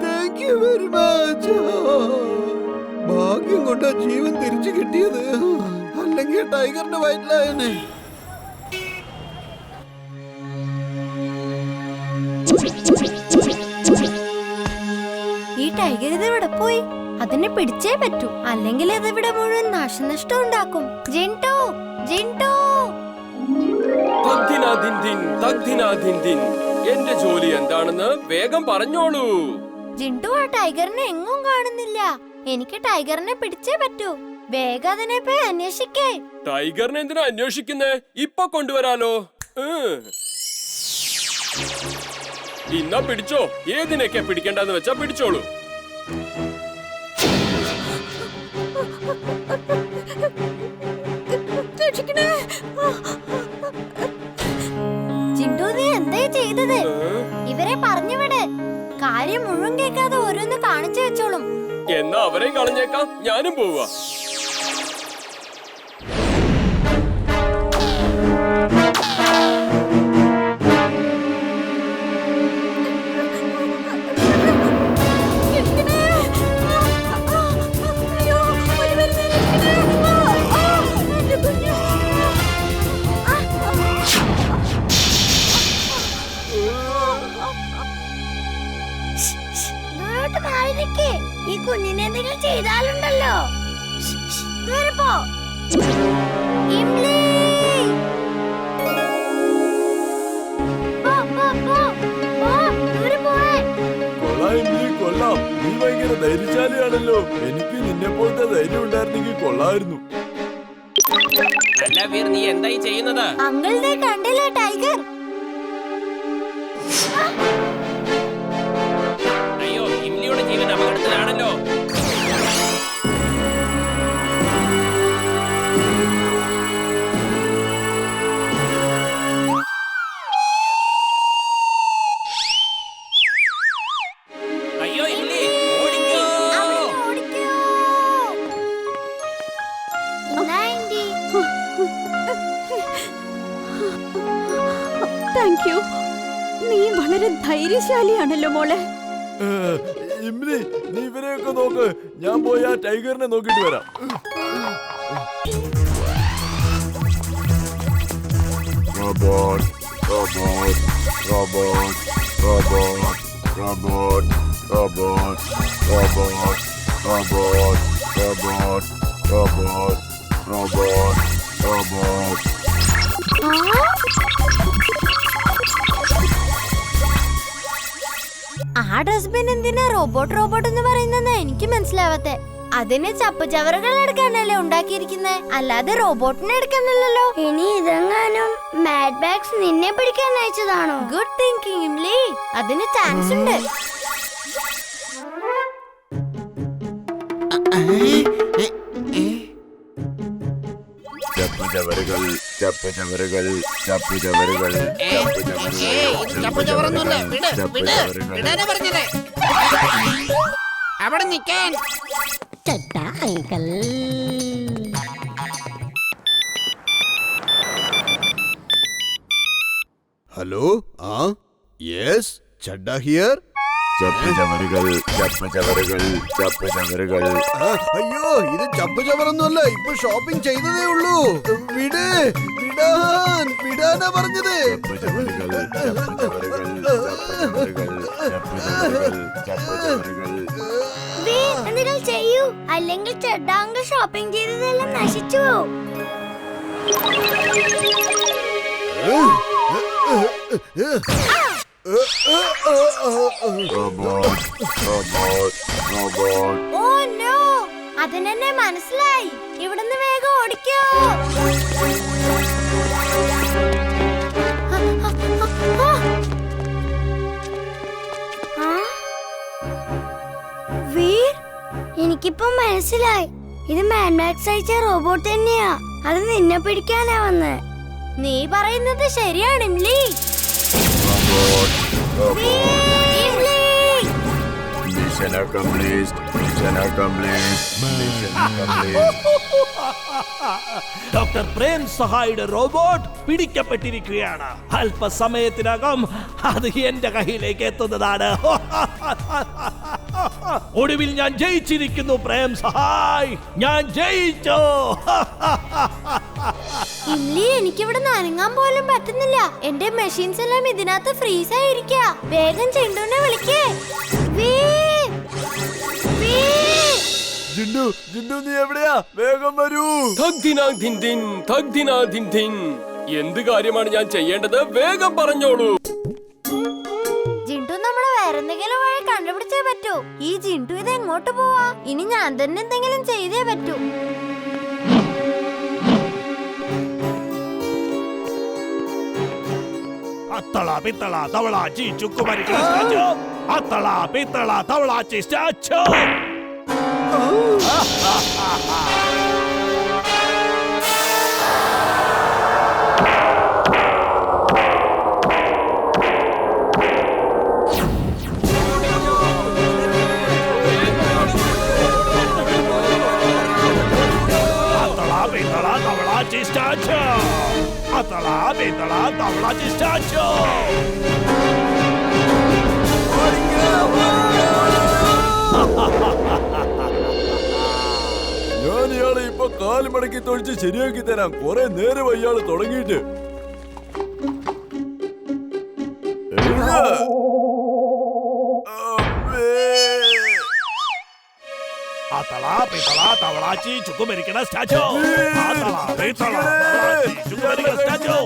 Thank you very much. ഭാഗ്യം കൊണ്ടാ ജീവൻ തിരിച്ചു കിട്ടിയത്, അല്ലെങ്കിൽ ടൈഗറിന്റെ വയറ്റിലായനെ. ഈ ടൈഗർ ഇതിവിടെ പോയി? അതിനെ പിടിച്ചേ പറ്റൂ, അല്ലെങ്കിൽ അതിവിടെ മുഴുവൻ നാശനഷ്ടം ഉണ്ടാക്കും. ജിൻടോ, ജിൻടോ. എന്റെ ജോലി എന്താണെന്ന് വേഗം പറഞ്ഞോളൂ. ജിൻടു, ആ ടൈഗറിനെ എങ്ങും കാണുന്നില്ല. എനിക്ക് ടൈഗറിനെ പിടിച്ചേ പറ്റൂ. വേഗം അതിനെ പോയി അന്വേഷിക്കേ. ടൈഗറിനെ എന്തിനാ അന്വേഷിക്കുന്നേ? ഇപ്പൊ കൊണ്ടുവരാലോ. ഇന്നാ പിടിച്ചോ. ഏതിനൊക്കെ പിടിക്കണ്ടെന്ന് വെച്ചാ പിടിച്ചോളൂ. ജിൻടു, നീ എന്താ ചെയ്തത്? ഇവരെ പറഞ്ഞുവിട്. കാര്യം മുഴുവൻ കേൾക്കാതെ ഓരോന്ന് കാണിച്ചു വെച്ചോളും. എന്നാ അവരെയും കളഞ്ഞേക്കാം, ഞാനും പോവാ. ഈ കുഞ്ഞിനെ എന്തെങ്കിലും ചെയ്താലുണ്ടല്ലോ. കൊള്ളാം, നീ ഭയങ്കര ധൈര്യശാലിയാണല്ലോ. എനിക്ക് നിന്നെ പോലത്തെ ധൈര്യം ഉണ്ടായിരുന്നെങ്കിൽ കൊള്ളായിരുന്നു. അല്ല വീർ, നീ എന്തായി ചെയ്യുന്നത്? അങ്കിളിനെ കണ്ടില്ലേ ടൈഗർ? അയ്യോ, ഇംലിയുടെ ജീവൻ അപകടത്തിലാണല്ലോ. അയ്യോ ഇംലി, ഓടിക്കോ. Thank you. നീ വളരെ ധൈര്യശാലിയാണല്ലോ മോളെ. ഇമ്ലി, നീ ഇവരെയൊക്കെ നോക്ക്. ഞാൻ പോയി ആ ടൈഗറിനെ നോക്കിട്ട് വരാം. Robot robot robot robot robot robot robot robot robot robot robot robot. ആ ഡസ്റ്റ്ബിൻ എന്തിനാ റോബോട്ട് റോബോട്ട് എന്ന് പറയുന്നത് എനിക്ക് മനസ്സിലാവത്തെ. അതിന് ചപ്പുചവറുകൾ എടുക്കാനല്ലേ ഉണ്ടാക്കിയിരിക്കുന്നേ, അല്ലാതെ റോബോട്ടിനെ എടുക്കാനല്ലോ. ഇനി ഇതെങ്ങാനും മാഡ് ബാഗ്സ് നിന്നെ പിടിക്കാൻ അയച്ചതാണോ? ഗുഡ് തിങ്കിങ് ഇംലി, അതിന് ചാൻസ് ഉണ്ട്. ചപ്പുചവറുകൾ ചപ്പുചവറുകൾ ചപ്പുചവറുകൾ അവിടെ നിൽക്കാൻ. Hello, yes, Chadda here. ചപ്പുചവറുകൾ ചപ്പുചവറുകൾ ചപ്പുചവറുകൾ. അയ്യോ, ഇത് ചപ്പുചവറൊന്നുമല്ല, ഇപ്പൊ ഷോപ്പിംഗ് ചെയ്തതേ ഉള്ളൂ. വിടാനാ പറഞ്ഞത്. ചപ്പുചവറുകൾ ചപ്പുചവറുകൾ ചപ്പുചവറുകൾ ചപ്പുചവറുകൾ ചപ്പുചവറുകൾ. എന്തെങ്കിലും ചെയ്യൂ, അല്ലെങ്കിൽ ചെഡ്ഡാങ്കൾ ഷോപ്പിംഗ് ചെയ്തതെല്ലാം നശിച്ചു പോവും. Robot robot robot. Oh no, അതിനെന്നെ മനസ്സിലായി. ഇവിടുന്ന് വേഗം ഓടിക്കോ. വീർ, എനിക്കിപ്പോ മനസ്സിലായി. ഇത് മാൻമാക്സ് അയച്ച റോബോട്ട് തന്നെയാ. അത് നിന്നെ പിടിക്കാനാ വന്ന്. നീ പറയുന്നത് ശരിയാണ് Imli. Mission accomplished. Mission accomplished. Mission accomplished. Doctor Prem സഹായിയുടെ റോബോട്ട് പിടിക്കപ്പെട്ടിരിക്കുകയാണ്. അല്പസമയത്തിനകം അത് എന്റെ കയ്യിലേക്ക് എത്തുന്നതാണ്. ഒടുവിൽ ഞാൻ ജയിച്ചിരിക്കുന്നു പ്രേം സഹായ്, ഞാൻ ജയിച്ചോ. ഇംലി, എനിക്കിവിടെ നനങ്ങാൻ പോലും പറ്റുന്നില്ല. എന്റെ മെഷീൻസ് എല്ലാം ഇതിനകത്ത് ഫ്രീസ് ആയിരിക്കാ. വേഗം ചിണ്ടുനെ വിളിക്കേ. ജിണ്ടു ജിണ്ടു നീ എവിടെയാ? വേഗം വരൂ. എന്ത് കാര്യമാണ് ഞാൻ ചെയ്യേണ്ടത്? വേഗം പറഞ്ഞോളൂ. ജിണ്ടു നമ്മളെ വേറെന്തെങ്കിലും വഴി കണ്ടുപിടിച്ചേ പറ്റൂ. ഈ ജിണ്ടു ഇത് എങ്ങോട്ട് പോവാ? ഇനി ഞാൻ തന്നെ എന്തെങ്കിലും ചെയ്തേ പറ്റൂ. അത്തള പിത്തള തവളാച്ചി ചുക്കുമരിക്കുന്ന സ്റ്റാച്ചു. അത്തള പിത്തള തവളാച്ചി statue. Atala bitala tavlachi statue. ഞാൻ ഇയാളെ ഇപ്പൊ കാല് മടക്കി തൊഴിച്ച് ശരിയാക്കി തരാം. കുറെ നേരമായി ഇയാള് തുടങ്ങിയിട്ട്. Atala pitala tavlachi chukumerikkana statue. Atala pitala tavlachi chukumerikkana statue.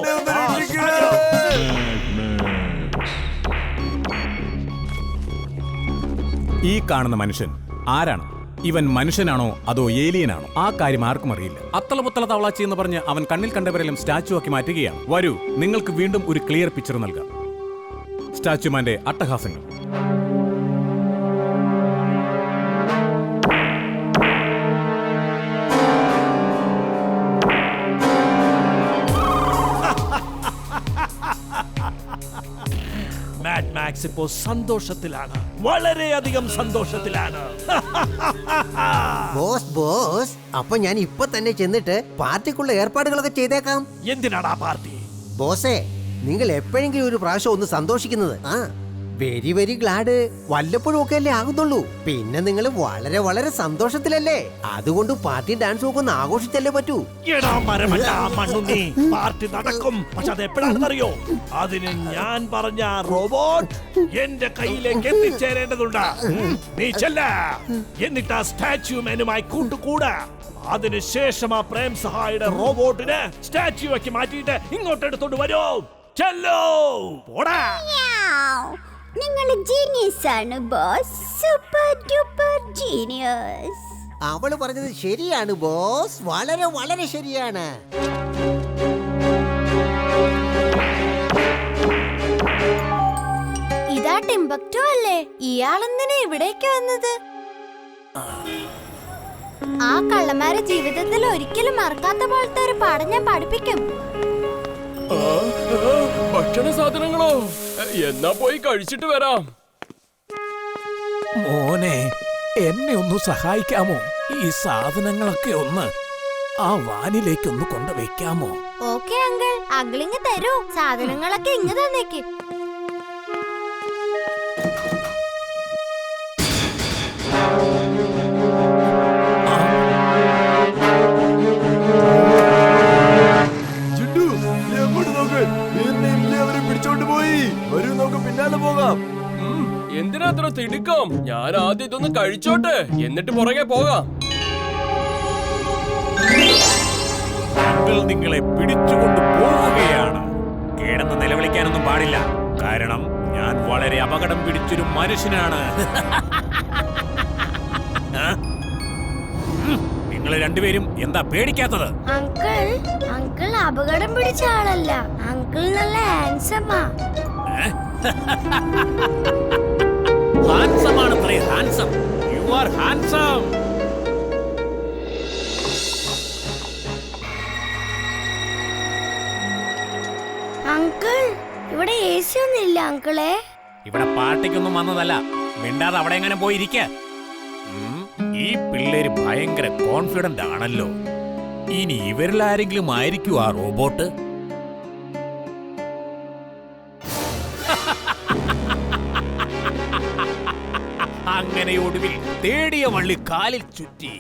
ഈ കാണുന്ന മനുഷ്യൻ ആരാണ്? ഇവൻ മനുഷ്യനാണോ അതോ ഏലിയനാണോ? ആ കാര്യം ആർക്കും അറിയില്ല. അത്തളപുത്തള തവളാച്ചി എന്ന് പറഞ്ഞ് അവൻ കണ്ണിൽ കണ്ടവരെല്ലാം സ്റ്റാച്ചു ആക്കി മാറ്റുകയാണ്. വരൂ, നിങ്ങൾക്ക് വീണ്ടും ഒരു ക്ലിയർ പിക്ചർ നൽകാം. സ്റ്റാച്ചുമാന്റെ അട്ടഹാസങ്ങൾ. മാഡ് മാക്സ് ഇപ്പോ സന്തോഷത്തിലാണ്, വളരെയധികം സന്തോഷത്തിലാണ്. ബോസ്, അപ്പൊ ഞാൻ ഇപ്പൊ തന്നെ ചെന്നിട്ട് പാർട്ടിക്കുള്ള ഏർപ്പാടുകളൊക്കെ ചെയ്തേക്കാം. എന്തിനാടാ പാർട്ടി? ബോസേ, നിങ്ങൾ എപ്പോഴെങ്കിലും ഒരു പ്രാവശ്യം ഒന്ന് സന്തോഷിക്കുന്നത്. വെരി വെരി ഗ്ലാഡ് വല്ലപ്പോഴും ഒക്കെ അല്ലേ ആകുന്നുള്ളൂ. പിന്നെ നിങ്ങൾ വളരെ വളരെ സന്തോഷത്തിലല്ലേ. അതുകൊണ്ട് പാർട്ടി ഡാൻസും ഒക്കെ ഒന്ന് ആഘോഷിച്ചല്ലേ പറ്റൂ. പാർട്ടി നടക്കും, പക്ഷെ അത് എപ്പോഴാണെന്നറിയോ? അതിന് ഞാൻ പറഞ്ഞ റോബോട്ട് എന്റെ കയ്യിലേക്ക് എത്തിച്ചേരേണ്ടതുണ്ട്. നീ ചെല്ല, എന്നിട്ട് ആ സ്റ്റാച്യു മെനുമായി കൂട്ടുകൂടാ. അതിനുശേഷം ആ പ്രേം സഹായിയുടെ റോബോട്ടിനെ സ്റ്റാച്യു ആക്കി മാറ്റിയിട്ട് ഇങ്ങോട്ട് എടുത്തോണ്ട് വരൂ. ചെല്ലോ, പോടാ. നിങ്ങൾ ജീനിയസ് ആണ് ബോസ്, സൂപ്പർ ഡ്യൂപ്പർ ജീനിയസ്. അവള് പറഞ്ഞത് ശരിയാണ് ബോസ്, വളരെ വളരെ ശരിയാണ്. ഇതാ ടിംബക്ടു അല്ലേ? ഇയാളെന്തിനാ ഇവിടേക്ക് വന്നത്? ആ കള്ളന്മാരെ ജീവിതത്തിൽ ഒരിക്കലും മറക്കാത്ത പോലത്തെ ഒരു പാഠം ഞാൻ പഠിപ്പിക്കും. ഭക്ഷണ സാധനങ്ങളോ? എന്നാ പോയി കഴിച്ചിട്ട് വരാം. മോനെ, എന്നെ ഒന്ന് സഹായിക്കാമോ? ഈ സാധനങ്ങളൊക്കെ ഒന്ന് ആ വാനിലേക്കൊന്ന് കൊണ്ടുവയ്ക്കാമോ? ഓക്കെ അങ്കിൾ, അങ്കിളിങ് തരൂ. സാധനങ്ങളൊക്കെ ഇങ്ങ് തന്നേക്ക്. പിടിച്ചോണ്ട് പോയി. വരൂ, നമുക്ക് പിന്നാലെ പോകാം. എന്തിനാ അത്ര തിടുക്കം? ഞാൻ ആദ്യം ഇതൊന്ന് കഴിച്ചോട്ടെ, എന്നിട്ട് പുറകെ പോകാം. നിങ്ങളെ പിടിച്ചുകൊണ്ട് പോവുകയാണ്. കേടെന്ന് നിലവിളിക്കാനൊന്നും പാടില്ല, കാരണം ഞാൻ വളരെ അപകടം പിടിച്ചൊരു മനുഷ്യനാണ്. നിങ്ങൾ രണ്ടുപേരും എന്താ പേടിക്കാത്തത്? അങ്കിൾ അപകടം പിടിച്ച ആളല്ല. അങ്കിൾ നല്ല ഹാൻസമാ. ഹാൻസം ആണ്, handsome. You are handsome. Uncle, ഇവിടെ AC ഒന്നും ഇല്ല അങ്കിളെ. ഇവിടെ പാർട്ടിക്കൊന്നും വന്നതല്ല. മിണ്ടാതെ അവിടെ എങ്ങനെ പോയിരിക്ക. ഈ പിള്ളേര് ഭയങ്കര കോൺഫിഡന്റ് ആണല്ലോ. ഇനി ഇവരിൽ ആരെങ്കിലും ആയിരിക്കും ആ റോബോട്ട്? അങ്ങനെ ഒടുവിൽ തേടിയ വള്ളി കാലിൽ ചുറ്റി.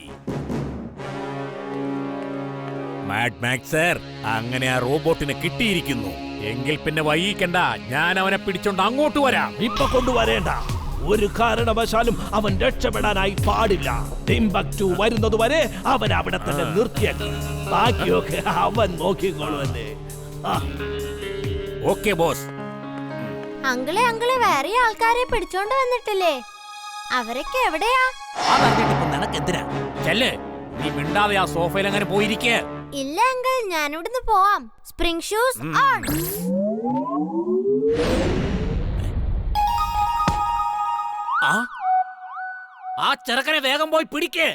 മാഡ് മാക്സ് സർ, അങ്ങനെ ആ റോബോട്ടിനെ കിട്ടിയിരിക്കുന്നു. എങ്കിൽ പിന്നെ വൈകിക്കണ്ട, ഞാൻ അവനെ പിടിച്ചോണ്ട് അങ്ങോട്ട് വരാം. ഇപ്പൊ കൊണ്ടുവരേണ്ട. ഒരു കാരണവശാലും അവൻ രക്ഷപ്പെടാനായി പാടില്ല. ടിംബക്ടു വരുന്നതുവരെ അവൻ അവിടെ തന്നെ നിർത്തിയേക്കും. ബാക്കിയൊക്കെ അവൻ നോക്കിക്കോളുമല്ലേ. Okay boss. അങ്കിളെ വേറെ ആൾക്കാരെ പിടിച്ചോണ്ട് വന്നിട്ടില്ലേ? അവരൊക്കെ എവിടെയാ? അതറിഞ്ഞിട്ടിപ്പോ നിനക്ക് എന്തിനാ? ചെല്ല്, നീ മിണ്ടാതെ ആ സോഫയിൽ അങ്ങനെ പോയിരിക്കേ. ഇല്ല അങ്കിൾ, ഞാനിവിടുന്ന് പോവാം. Spring shoes on. ആ ചെറുക്കനെ വേഗം പോയി പിടിക്കേ.